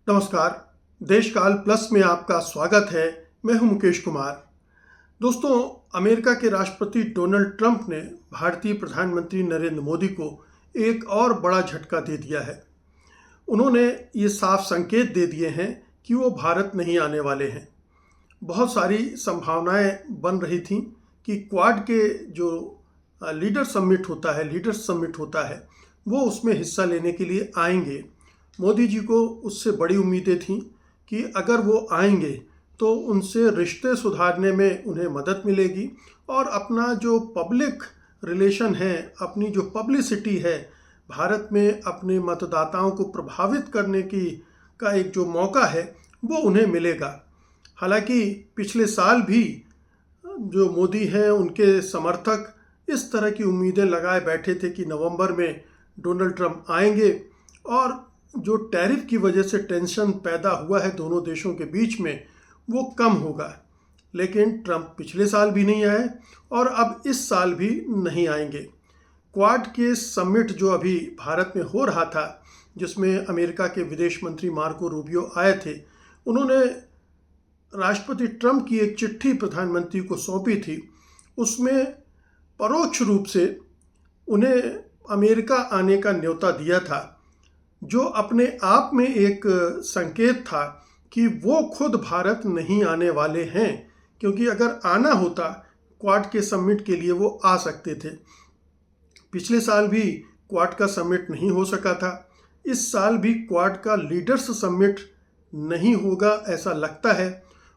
नमस्कार। देशकाल प्लस में आपका स्वागत है। मैं हूं मुकेश कुमार। दोस्तों, अमेरिका के राष्ट्रपति डोनाल्ड ट्रंप ने भारतीय प्रधानमंत्री नरेंद्र मोदी को एक और बड़ा झटका दे दिया है। उन्होंने ये साफ संकेत दे दिए हैं कि वो भारत नहीं आने वाले हैं। बहुत सारी संभावनाएं बन रही थीं कि क्वाड के जो लीडर्स समिट होता है वो उसमें हिस्सा लेने के लिए आएंगे। मोदी जी को उससे बड़ी उम्मीदें थीं कि अगर वो आएंगे तो उनसे रिश्ते सुधारने में उन्हें मदद मिलेगी और अपना जो पब्लिक रिलेशन है, अपनी जो पब्लिसिटी है, भारत में अपने मतदाताओं को प्रभावित करने का एक जो मौका है वो उन्हें मिलेगा। हालांकि पिछले साल भी जो मोदी हैं उनके समर्थक इस तरह की उम्मीदें लगाए बैठे थे कि नवंबर में डोनाल्ड ट्रंप आएंगे और जो टैरिफ की वजह से टेंशन पैदा हुआ है दोनों देशों के बीच में वो कम होगा। लेकिन ट्रंप पिछले साल भी नहीं आए और अब इस साल भी नहीं आएंगे। क्वाड के समिट जो अभी भारत में हो रहा था, जिसमें अमेरिका के विदेश मंत्री मार्को रूबियो आए थे, उन्होंने राष्ट्रपति ट्रंप की एक चिट्ठी प्रधानमंत्री को सौंपी थी। उसमें परोक्ष रूप से उन्हें अमेरिका आने का न्योता दिया था, जो अपने आप में एक संकेत था कि वो खुद भारत नहीं आने वाले हैं, क्योंकि अगर आना होता क्वाड के समिट के लिए वो आ सकते थे। पिछले साल भी क्वाड का समिट नहीं हो सका था। इस साल भी क्वाड का लीडर्स समिट नहीं होगा ऐसा लगता है।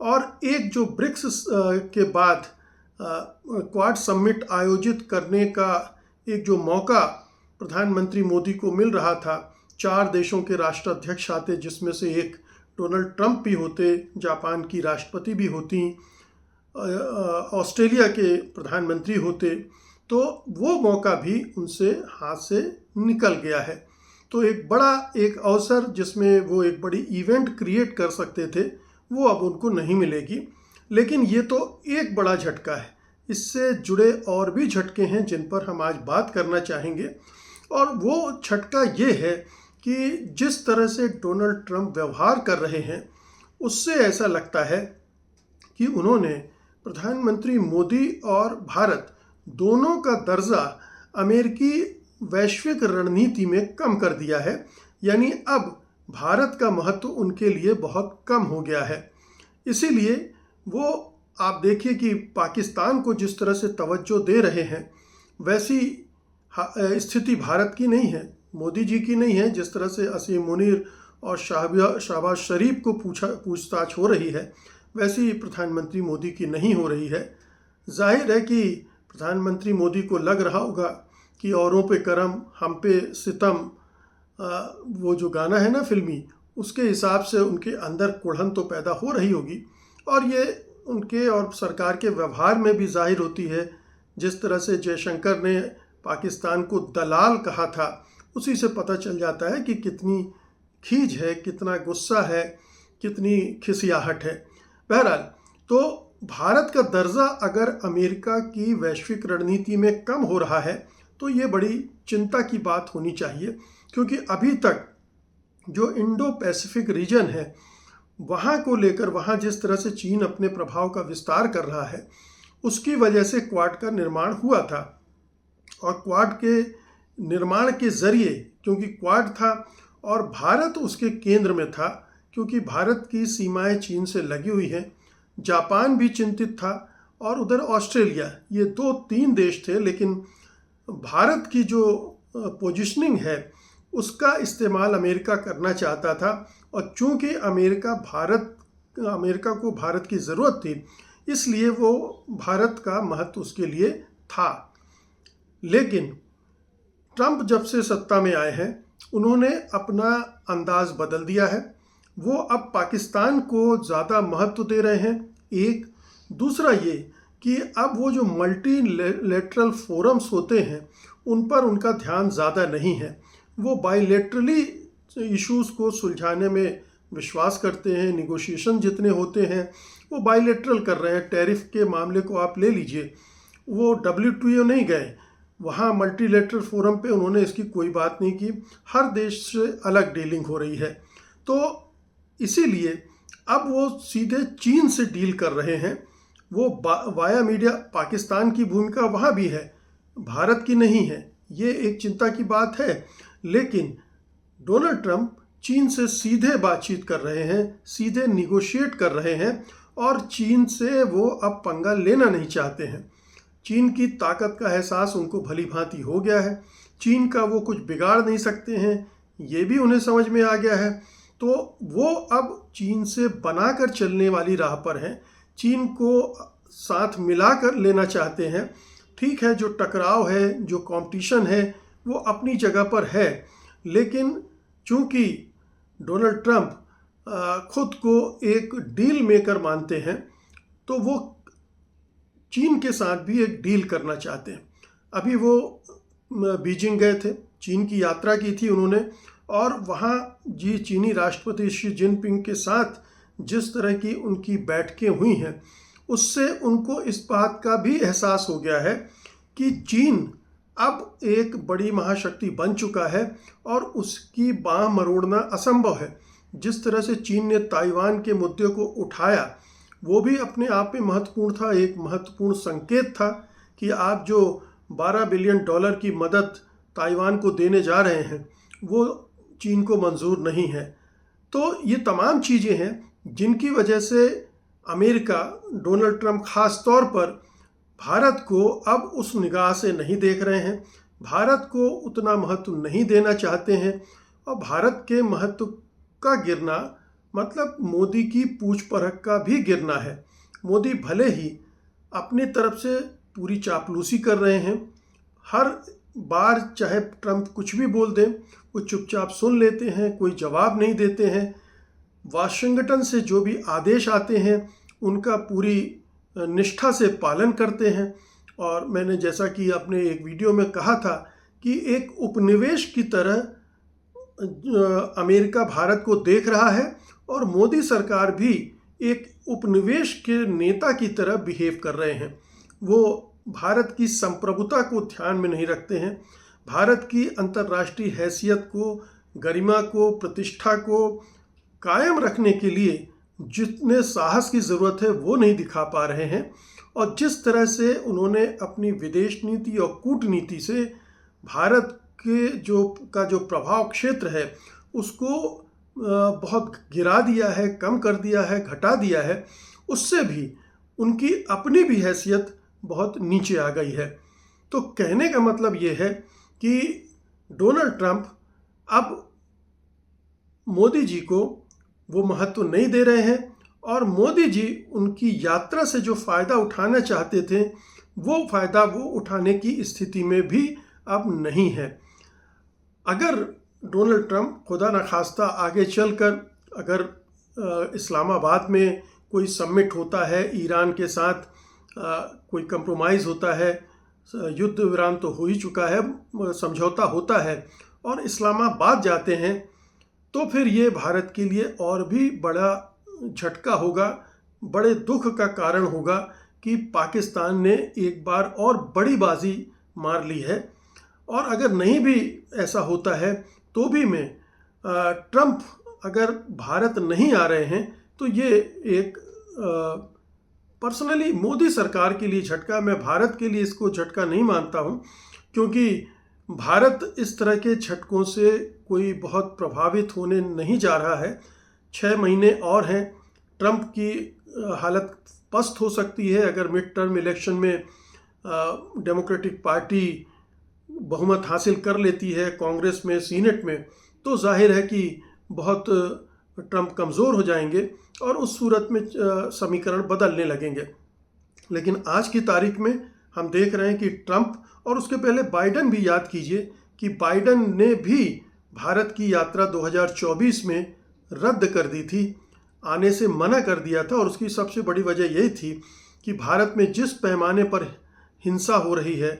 और एक जो ब्रिक्स के बाद क्वाड समिट आयोजित करने का एक जो मौका प्रधानमंत्री मोदी को मिल रहा था, 4 देशों के राष्ट्राध्यक्ष आते, जिसमें से एक डोनाल्ड ट्रंप भी होते, जापान की राष्ट्रपति भी होती, ऑस्ट्रेलिया के प्रधानमंत्री होते, तो वो मौका भी उनसे हाथ से निकल गया है। तो एक बड़ा एक अवसर जिसमें वो एक बड़ी इवेंट क्रिएट कर सकते थे, वो अब उनको नहीं मिलेगी। लेकिन ये तो एक बड़ा झटका है। इससे जुड़े और भी झटके हैं जिन पर हम आज बात करना चाहेंगे। और वो झटका ये है कि जिस तरह से डोनाल्ड ट्रंप व्यवहार कर रहे हैं, उससे ऐसा लगता है कि उन्होंने प्रधानमंत्री मोदी और भारत दोनों का दर्जा अमेरिकी वैश्विक रणनीति में कम कर दिया है। यानी अब भारत का महत्व उनके लिए बहुत कम हो गया है। इसीलिए वो आप देखिए कि पाकिस्तान को जिस तरह से तवज्जो दे रहे हैं, वैसी स्थिति भारत की नहीं है, मोदी जी की नहीं है। जिस तरह से असीम मुनीर और शहबाज शरीफ को पूछताछ हो रही है, वैसी प्रधानमंत्री मोदी की नहीं हो रही है। जाहिर है कि प्रधानमंत्री मोदी को लग रहा होगा कि औरों पे करम हम पे सितम, वो जो गाना है ना फिल्मी, उसके हिसाब से उनके अंदर कुढ़न तो पैदा हो रही होगी। और ये उनके और सरकार के व्यवहार में भी जाहिर होती है। जिस तरह से जयशंकर ने पाकिस्तान को दलाल कहा था, उसी से पता चल जाता है कि कितनी खीज है, कितना गुस्सा है, कितनी खिसियाहट है। बहरहाल, तो भारत का दर्जा अगर अमेरिका की वैश्विक रणनीति में कम हो रहा है तो ये बड़ी चिंता की बात होनी चाहिए, क्योंकि अभी तक जो इंडो पैसिफिक रीजन है, वहाँ को लेकर, वहाँ जिस तरह से चीन अपने प्रभाव का विस्तार कर रहा है, उसकी वजह से क्वाड का निर्माण हुआ था। और क्वाड के निर्माण के ज़रिए, क्योंकि क्वाड था और भारत उसके केंद्र में था, क्योंकि भारत की सीमाएं चीन से लगी हुई हैं, जापान भी चिंतित था और उधर ऑस्ट्रेलिया, ये 2-3 देश थे। लेकिन भारत की जो पोजीशनिंग है उसका इस्तेमाल अमेरिका करना चाहता था। और चूंकि अमेरिका को भारत की ज़रूरत थी, इसलिए वो भारत का महत्व उसके लिए था। लेकिन ट्रंप जब से सत्ता में आए हैं, उन्होंने अपना अंदाज बदल दिया है। वो अब पाकिस्तान को ज़्यादा महत्व दे रहे हैं। एक दूसरा ये कि अब वो जो मल्टीलेटरल फोरम्स होते हैं, उन पर उनका ध्यान ज़्यादा नहीं है। वो बाइलेटरली इश्यूज़ को सुलझाने में विश्वास करते हैं। निगोशिएशन जितने होते हैं वो बाइलेटरल कर रहे हैं। टैरिफ के मामले को आप ले लीजिए, वो WTO नहीं गए, वहाँ मल्टीलेटरल फोरम पे उन्होंने इसकी कोई बात नहीं की। हर देश से अलग डीलिंग हो रही है। तो इसीलिए अब वो सीधे चीन से डील कर रहे हैं। वो वाया मीडिया पाकिस्तान की भूमिका वहाँ भी है, भारत की नहीं है, ये एक चिंता की बात है। लेकिन डोनाल्ड ट्रंप चीन से सीधे बातचीत कर रहे हैं, सीधे निगोशिएट कर रहे हैं और चीन से वो अब पंगा लेना नहीं चाहते हैं। चीन की ताकत का एहसास उनको भली भांति हो गया है, चीन का वो कुछ बिगाड़ नहीं सकते हैं, ये भी उन्हें समझ में आ गया है। तो वो अब चीन से बनाकर चलने वाली राह पर हैं, चीन को साथ मिलाकर लेना चाहते हैं। ठीक है, जो टकराव है, जो कंपटीशन है, वो अपनी जगह पर है, लेकिन चूंकि डोनाल्ड ट्रंप खुद को एक डील मेकर मानते हैं, तो वो चीन के साथ भी एक डील करना चाहते हैं। अभी वो बीजिंग गए थे, चीन की यात्रा की थी उन्होंने, और वहाँ चीनी राष्ट्रपति शी जिनपिंग के साथ जिस तरह की उनकी बैठकें हुई हैं, उससे उनको इस बात का भी एहसास हो गया है कि चीन अब एक बड़ी महाशक्ति बन चुका है और उसकी बाँह मरोड़ना असंभव है। जिस तरह से चीन ने ताइवान के मुद्दे को उठाया, वो भी अपने आप में महत्वपूर्ण था, एक महत्वपूर्ण संकेत था कि आप जो $12 बिलियन की मदद ताइवान को देने जा रहे हैं, वो चीन को मंजूर नहीं है। तो ये तमाम चीज़ें हैं जिनकी वजह से अमेरिका, डोनाल्ड ट्रंप खास तौर पर भारत को अब उस निगाह से नहीं देख रहे हैं, भारत को उतना महत्व नहीं देना चाहते हैं। और भारत के महत्व का गिरना मतलब मोदी की पूछ परख का भी गिरना है। मोदी भले ही अपनी तरफ से पूरी चापलूसी कर रहे हैं, हर बार चाहे ट्रंप कुछ भी बोल दें, वो चुपचाप सुन लेते हैं, कोई जवाब नहीं देते हैं। वाशिंगटन से जो भी आदेश आते हैं उनका पूरी निष्ठा से पालन करते हैं। और मैंने जैसा कि अपने एक वीडियो में कहा था कि एक उपनिवेश की तरह अमेरिका भारत को देख रहा है और मोदी सरकार भी एक उपनिवेश के नेता की तरह बिहेव कर रहे हैं। वो भारत की संप्रभुता को ध्यान में नहीं रखते हैं, भारत की अंतर्राष्ट्रीय हैसियत को, गरिमा को, प्रतिष्ठा को कायम रखने के लिए जितने साहस की ज़रूरत है वो नहीं दिखा पा रहे हैं। और जिस तरह से उन्होंने अपनी विदेश नीति और कूटनीति से भारत के जो प्रभाव क्षेत्र है उसको बहुत गिरा दिया है, कम कर दिया है, घटा दिया है, उससे भी उनकी अपनी भी हैसियत बहुत नीचे आ गई है। तो कहने का मतलब ये है कि डोनाल्ड ट्रंप अब मोदी जी को वो महत्व नहीं दे रहे हैं और मोदी जी उनकी यात्रा से जो फ़ायदा उठाना चाहते थे वो फ़ायदा वो उठाने की स्थिति में भी अब नहीं है। अगर डोनाल्ड ट्रंप खुदा न खास्ता आगे चलकर अगर इस्लामाबाद में कोई समिट होता है, ईरान के साथ कोई कंप्रोमाइज़ होता है, युद्ध विराम तो हो ही चुका है, समझौता होता है और इस्लामाबाद जाते हैं, तो फिर ये भारत के लिए और भी बड़ा झटका होगा, बड़े दुख का कारण होगा कि पाकिस्तान ने एक बार और बड़ी बाजी मार ली है। और अगर नहीं भी ऐसा होता है तो भी ट्रंप अगर भारत नहीं आ रहे हैं तो ये एक पर्सनली मोदी सरकार के लिए झटका, मैं भारत के लिए इसको झटका नहीं मानता हूँ, क्योंकि भारत इस तरह के झटकों से कोई बहुत प्रभावित होने नहीं जा रहा है। 6 महीने और हैं, ट्रंप की हालत पस्त हो सकती है अगर मिड टर्म इलेक्शन में डेमोक्रेटिक पार्टी बहुमत हासिल कर लेती है कांग्रेस में, सीनेट में, तो जाहिर है कि बहुत ट्रंप कमज़ोर हो जाएंगे और उस सूरत में समीकरण बदलने लगेंगे। लेकिन आज की तारीख में हम देख रहे हैं कि ट्रंप और उसके पहले बाइडन भी, याद कीजिए कि बाइडन ने भी भारत की यात्रा 2024 में रद्द कर दी थी, आने से मना कर दिया था। और उसकी सबसे बड़ी वजह यही थी कि भारत में जिस पैमाने पर हिंसा हो रही है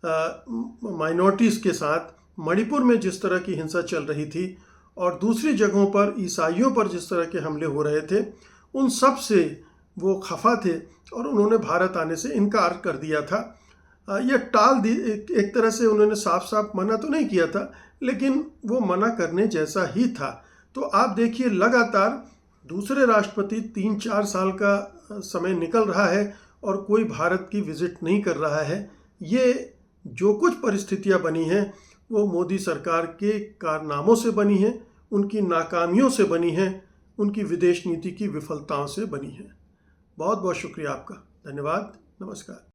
माइनॉरिटीज़ के साथ, मणिपुर में जिस तरह की हिंसा चल रही थी और दूसरी जगहों पर ईसाइयों पर जिस तरह के हमले हो रहे थे, उन सब से वो खफा थे और उन्होंने भारत आने से इनकार कर दिया था। यह टाल दी, एक तरह से उन्होंने साफ साफ मना तो नहीं किया था, लेकिन वो मना करने जैसा ही था। तो आप देखिए लगातार दूसरे राष्ट्रपति 3-4 साल का समय निकल रहा है और कोई भारत की विजिट नहीं कर रहा है। ये जो कुछ परिस्थितियां बनी हैं वो मोदी सरकार के कारनामों से बनी हैं, उनकी नाकामियों से बनी हैं, उनकी विदेश नीति की विफलताओं से बनी हैं। बहुत बहुत शुक्रिया आपका। धन्यवाद। नमस्कार।